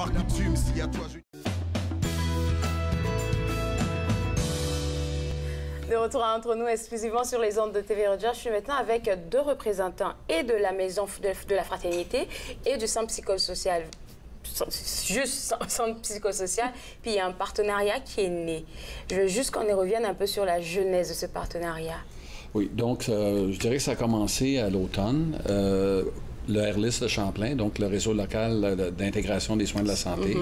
Par coutume, si à toi je... De retour entre nous exclusivement sur les ondes de TV Rogers, je suis maintenant avec deux représentants et de la maison de la fraternité et du centre psychosocial. Juste centre psychosocial, puis il y a un partenariat qui est né. Je veux juste qu'on y revienne un peu sur la genèse de ce partenariat. Oui, donc je dirais que ça a commencé à l'automne. Le RLIS de Champlain, donc le réseau local d'intégration des soins de la santé,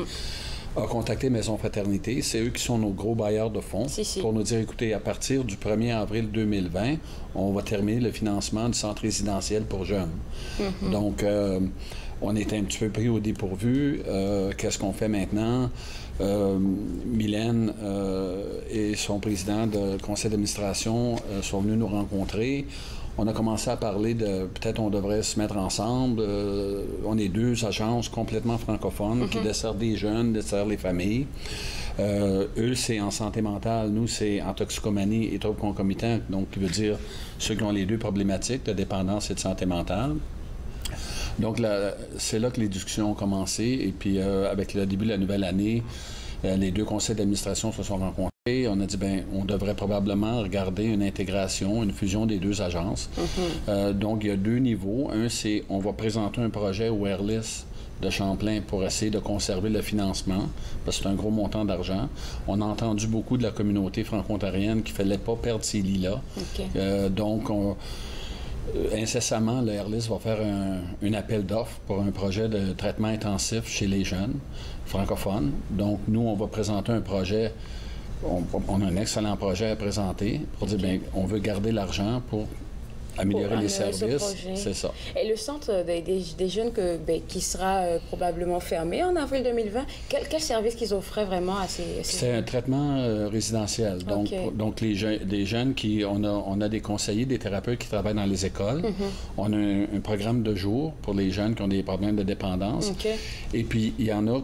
a contacté Maison Fraternité. C'est eux qui sont nos gros bailleurs de fonds pour nous dire, écoutez, à partir du 1er avril 2020, on va terminer le financement du centre résidentiel pour jeunes. Donc, on est un petit peu pris au dépourvu. Qu'est-ce qu'on fait maintenant? Mylène et son président de conseil d'administration sont venus nous rencontrer. On a commencé à parler de peut-être on devrait se mettre ensemble. On est deux agences complètement francophones qui desservent des jeunes, desservent les familles. Eux, c'est en santé mentale. Nous, c'est en toxicomanie et troubles concomitants, donc qui veut dire ceux qui ont les deux problématiques de dépendance et de santé mentale. Donc, c'est là que les discussions ont commencé. Et puis, avec le début de la nouvelle année, les deux conseils d'administration se sont rencontrés. On a dit, bien, on devrait probablement regarder une intégration, une fusion des deux agences. Donc, il y a deux niveaux. Un, c'est on va présenter un projet au RLIS de Champlain pour essayer de conserver le financement, parce que c'est un gros montant d'argent. On a entendu beaucoup de la communauté franco-ontarienne qu'il ne fallait pas perdre ces lits-là. Donc, incessamment, le RLIS va faire un appel d'offres pour un projet de traitement intensif chez les jeunes francophones. Donc, nous, on va présenter un projet. On a un excellent projet à présenter pour dire, bien, on veut garder l'argent pour améliorer les services. C'est ça. Et le centre des jeunes qui sera probablement fermé en avril 2020, quel service qu'ils offraient vraiment à ces C'est un traitement résidentiel. Donc des jeunes on a des conseillers, des thérapeutes qui travaillent dans les écoles. On a un programme de jour pour les jeunes qui ont des problèmes de dépendance. Et puis, il y en a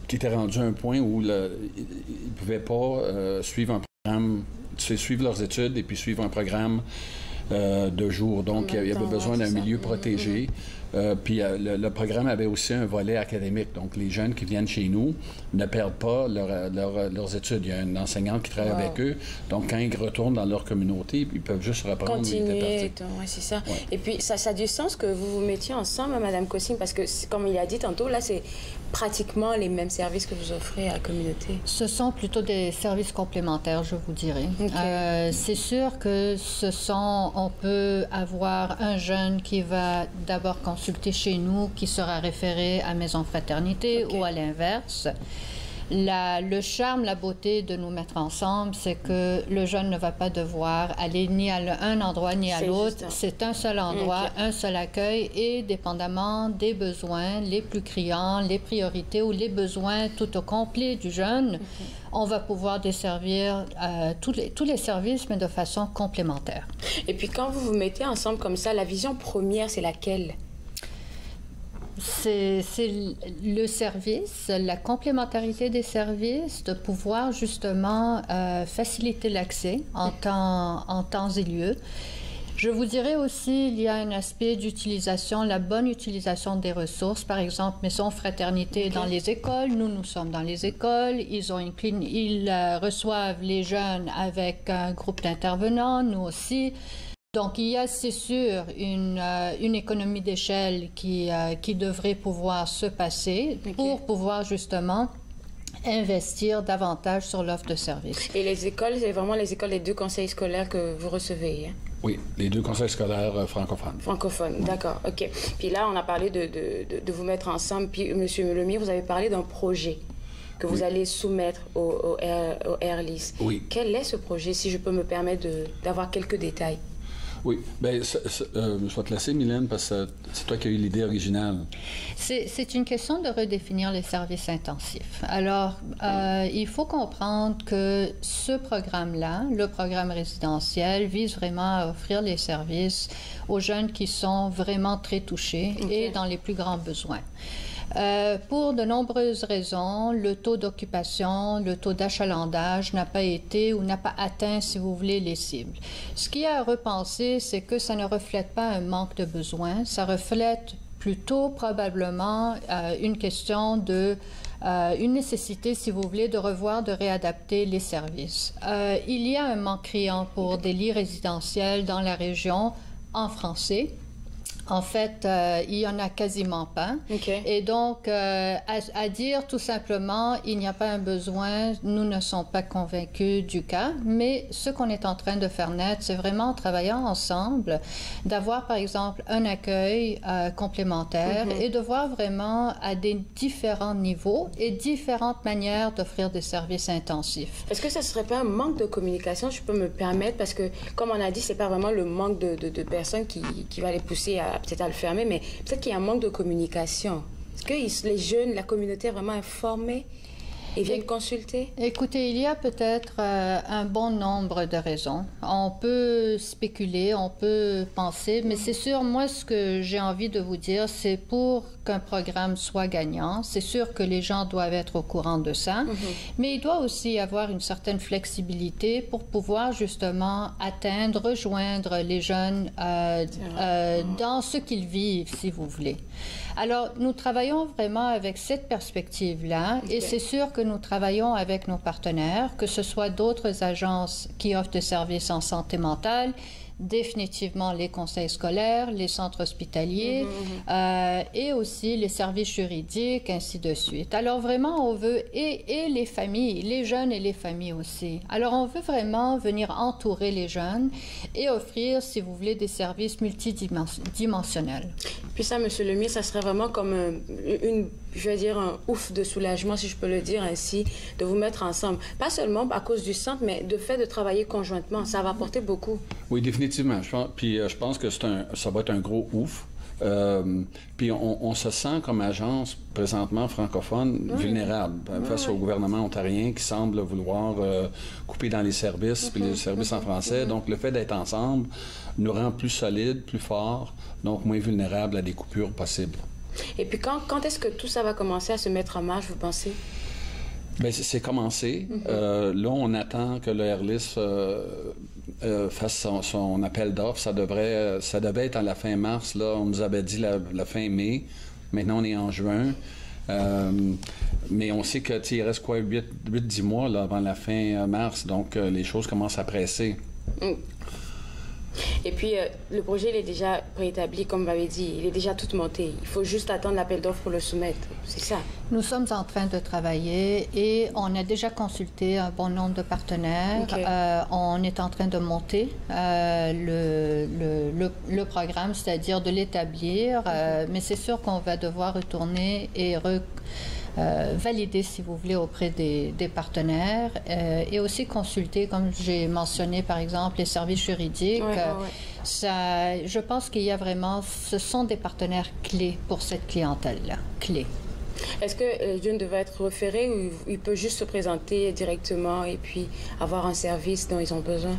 qui étaient rendus à un point où ils ne pouvaient pas suivre un programme, suivre leurs études et puis suivre un programme de jour. Donc, il y avait besoin d'un milieu protégé. Puis le programme avait aussi un volet académique. Donc, les jeunes qui viennent chez nous ne perdent pas leurs études. Il y a une enseignante qui travaille avec eux. Donc, quand ils retournent dans leur communauté, ils peuvent juste reprendre. Continuer. Oui, c'est ça. Et puis, ça a du sens que vous vous mettiez ensemble, Mme Cossing, parce que, comme il a dit tantôt, là, c'est pratiquement les mêmes services que vous offrez à la communauté. Ce sont plutôt des services complémentaires, je vous dirais. C'est sûr que on peut avoir un jeune qui va d'abord consulter chez nous, qui sera référé à Maison Fraternité ou à l'inverse. Le charme, la beauté de nous mettre ensemble, c'est que le jeune ne va pas devoir aller ni à un endroit ni à l'autre. C'est un seul endroit, un seul accueil et dépendamment des besoins les plus criants, les priorités ou les besoins tout au complet du jeune, on va pouvoir desservir tous les services, mais de façon complémentaire. Et puis quand vous vous mettez ensemble comme ça, la vision première, c'est laquelle? C'est le service, la complémentarité des services, de pouvoir justement faciliter l'accès en temps et lieu. Je vous dirais aussi, il y a un aspect d'utilisation, la bonne utilisation des ressources. Par exemple, Maison Fraternité dans les écoles, nous sommes dans les écoles, ils reçoivent les jeunes avec un groupe d'intervenants, nous aussi. Donc, il y a, c'est sûr, une économie d'échelle qui devrait pouvoir se passer pour pouvoir justement investir davantage sur l'offre de services. Et les écoles, c'est vraiment les écoles des deux conseils scolaires que vous recevez, hein? Oui, les deux conseils scolaires francophones. Francophones, d'accord, OK. Puis là, on a parlé de vous mettre ensemble. Puis, M. Lemire, vous avez parlé d'un projet que vous allez soumettre au RLIS. Oui. Quel est ce projet, si je peux me permettre d'avoir quelques détails? Oui, bien, je vais te laisser, Mylène, parce que c'est toi qui as eu l'idée originale. C'est une question de redéfinir les services intensifs. Alors, il faut comprendre que ce programme-là, le programme résidentiel, vise vraiment à offrir les services aux jeunes qui sont vraiment très touchés et dans les plus grands besoins. Pour de nombreuses raisons, le taux d'occupation, le taux d'achalandage n'a pas été ou n'a pas atteint, si vous voulez, les cibles. Ce qui a à repenser, c'est que ça ne reflète pas un manque de besoins, ça reflète plutôt probablement une question de une nécessité, si vous voulez, de revoir, de réadapter les services. Il y a un manque criant pour des lits résidentiels dans la région en français. En fait, il n'y en a quasiment pas. Okay. Et donc, à dire tout simplement, il n'y a pas un besoin, nous ne sommes pas convaincus du cas. Mais ce qu'on est en train de faire naître, c'est vraiment en travaillant ensemble, d'avoir par exemple un accueil complémentaire et de voir vraiment à des différents niveaux et différentes manières d'offrir des services intensifs. Est-ce que ça ne serait pas un manque de communication, je peux me permettre, parce que, comme on a dit, ce n'est pas vraiment le manque de personnes qui va les pousser peut-être à le fermer, mais peut-être qu'il y a un manque de communication. Est-ce que les jeunes, la communauté est vraiment informée et viennent consulter? Écoutez, il y a peut-être un bon nombre de raisons. On peut spéculer, on peut penser, mais c'est sûr, moi, ce que j'ai envie de vous dire, c'est pour qu'un programme soit gagnant, c'est sûr que les gens doivent être au courant de ça, mais il doit aussi y avoir une certaine flexibilité pour pouvoir justement atteindre, rejoindre les jeunes dans ce qu'ils vivent, si vous voulez. Alors, nous travaillons vraiment avec cette perspective-là et c'est sûr que nous travaillons avec nos partenaires, que ce soit d'autres agences qui offrent des services en santé mentale, définitivement les conseils scolaires, les centres hospitaliers et aussi les services juridiques, ainsi de suite. Alors vraiment, on veut, et les familles, les jeunes et les familles aussi. Alors on veut vraiment venir entourer les jeunes et offrir, si vous voulez, des services multidimensionnels. Puis ça, Monsieur Lemire, ça serait vraiment comme je vais dire, un ouf de soulagement, si je peux le dire ainsi, de vous mettre ensemble. Pas seulement à cause du centre, mais de fait de travailler conjointement. Ça va apporter beaucoup. Oui, définitivement. Je pense que ça va être un gros ouf. Puis on se sent comme agence présentement francophone vulnérable face au gouvernement ontarien qui semble vouloir couper dans les services, puis les services en français. Donc le fait d'être ensemble nous rend plus solides, plus forts, donc moins vulnérables à des coupures possibles. Et puis quand est-ce que tout ça va commencer à se mettre en marche, vous pensez? Bien, c'est commencé. Là, on attend que le Airlist fasse son appel d'offres. Ça devait être à la fin mars. Là, on nous avait dit la fin mai. Maintenant, on est en juin. Mais on sait qu'il reste quoi, 8-10 mois là, avant la fin mars. Donc, les choses commencent à presser. Et puis, le projet, il est déjà préétabli, comme vous m'avez dit. Il est déjà tout monté. Il faut juste attendre l'appel d'offres pour le soumettre. C'est ça. Nous sommes en train de travailler et on a déjà consulté un bon nombre de partenaires. On est en train de monter le programme, c'est-à-dire de l'établir. Mais c'est sûr qu'on va devoir retourner et valider, si vous voulez, auprès des partenaires et aussi consulter, comme j'ai mentionné, par exemple, les services juridiques. Ça, je pense qu'il y a vraiment, ce sont des partenaires clés pour cette clientèle-là, clés. Est-ce que les jeunes devraient être référés ou ils peuvent juste se présenter directement et puis avoir un service dont ils ont besoin?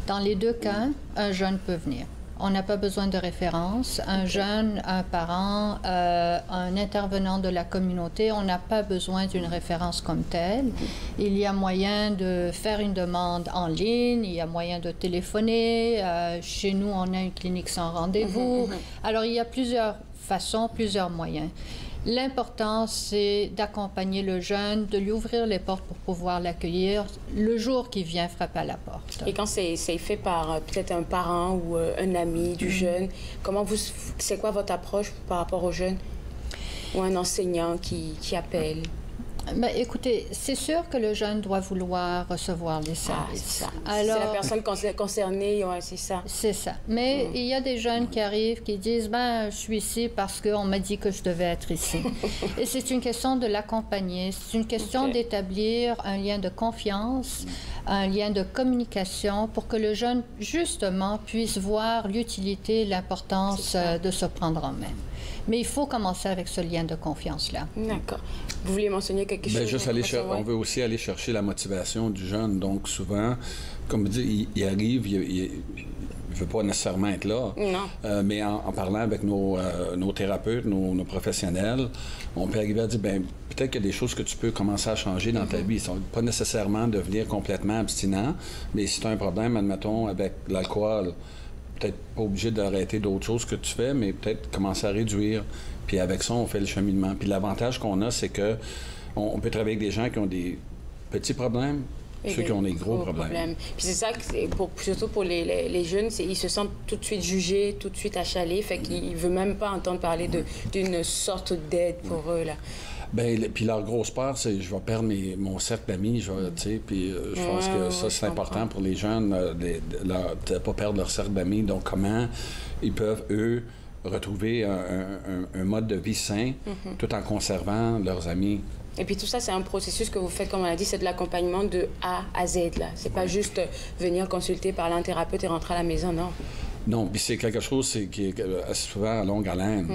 Dans les deux cas, un jeune peut venir. On n'a pas besoin de référence. Un jeune, un parent, un intervenant de la communauté, on n'a pas besoin d'une référence comme telle. Il y a moyen de faire une demande en ligne, il y a moyen de téléphoner. Chez nous, on a une clinique sans rendez-vous. Alors, il y a plusieurs façons, plusieurs moyens. L'important, c'est d'accompagner le jeune, de lui ouvrir les portes pour pouvoir l'accueillir le jour qu'il vient frapper à la porte. Et quand c'est fait par peut-être un parent ou un ami du jeune, c'est quoi votre approche par rapport au jeune? Ou un enseignant qui appelle? Ben, écoutez, c'est sûr que le jeune doit vouloir recevoir les services. C'est la personne concernée, c'est ça. C'est ça. Mais il y a des jeunes qui arrivent, qui disent, ben, je suis ici parce qu'on m'a dit que je devais être ici. Et c'est une question de l'accompagner. C'est une question d'établir un lien de confiance, un lien de communication pour que le jeune, justement, puisse voir l'utilité, l'importance de se prendre en main. Mais il faut commencer avec ce lien de confiance-là. D'accord. Vous vouliez mentionner quelque chose? Juste on veut aussi aller chercher la motivation du jeune. Donc, souvent, comme vous dites, il arrive, il ne veut pas nécessairement être là. Non. Mais en parlant avec nos thérapeutes, nos professionnels, on peut arriver à dire, bien, peut-être qu'il y a des choses que tu peux commencer à changer dans ta vie. Pas nécessairement devenir complètement abstinent, mais si tu as un problème, admettons, avec l'alcool, peut-être pas obligé d'arrêter d'autres choses que tu fais, mais peut-être commencer à réduire. Puis avec ça, on fait le cheminement. Puis l'avantage qu'on a, c'est que on peut travailler avec des gens qui ont des petits problèmes, ceux qui ont des gros problèmes. Puis c'est ça, surtout pour les jeunes, ils se sentent tout de suite jugés, tout de suite achalés, fait qu'ils ne veulent même pas entendre parler d'une sorte d'aide pour eux, là. Bien, puis leur grosse peur, c'est je vais perdre mon cercle d'amis, tu sais, puis je pense que ça, c'est important pour les jeunes, de ne pas perdre leur cercle d'amis. Donc, comment ils peuvent, eux, retrouver un mode de vie sain tout en conservant leurs amis. Et puis tout ça, c'est un processus que vous faites, comme on a dit, c'est de l'accompagnement de A à Z, là. C'est pas juste venir consulter, parler à un thérapeute et rentrer à la maison, non. Non, puis c'est quelque chose qui est assez souvent à longue haleine.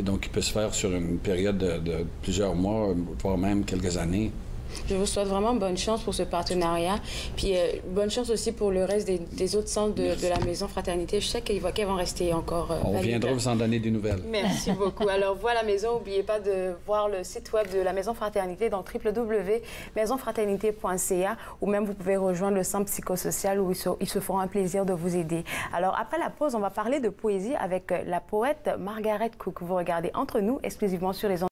Donc, il peut se faire sur une période de plusieurs mois, voire même quelques années. Je vous souhaite vraiment bonne chance pour ce partenariat. Puis bonne chance aussi pour le reste des autres centres de la Maison Fraternité. Je sais qu'ils vont rester encore on viendra vous en donner des nouvelles. Merci beaucoup. Alors, voilà la maison. N'oubliez pas de voir le site web de la Maison Fraternité, donc www.maisonfraternité.ca, ou même vous pouvez rejoindre le centre psychosocial où ils se feront un plaisir de vous aider. Alors, après la pause, on va parler de poésie avec la poète Margaret Cook. Vous regardez Entre nous, exclusivement sur les ondes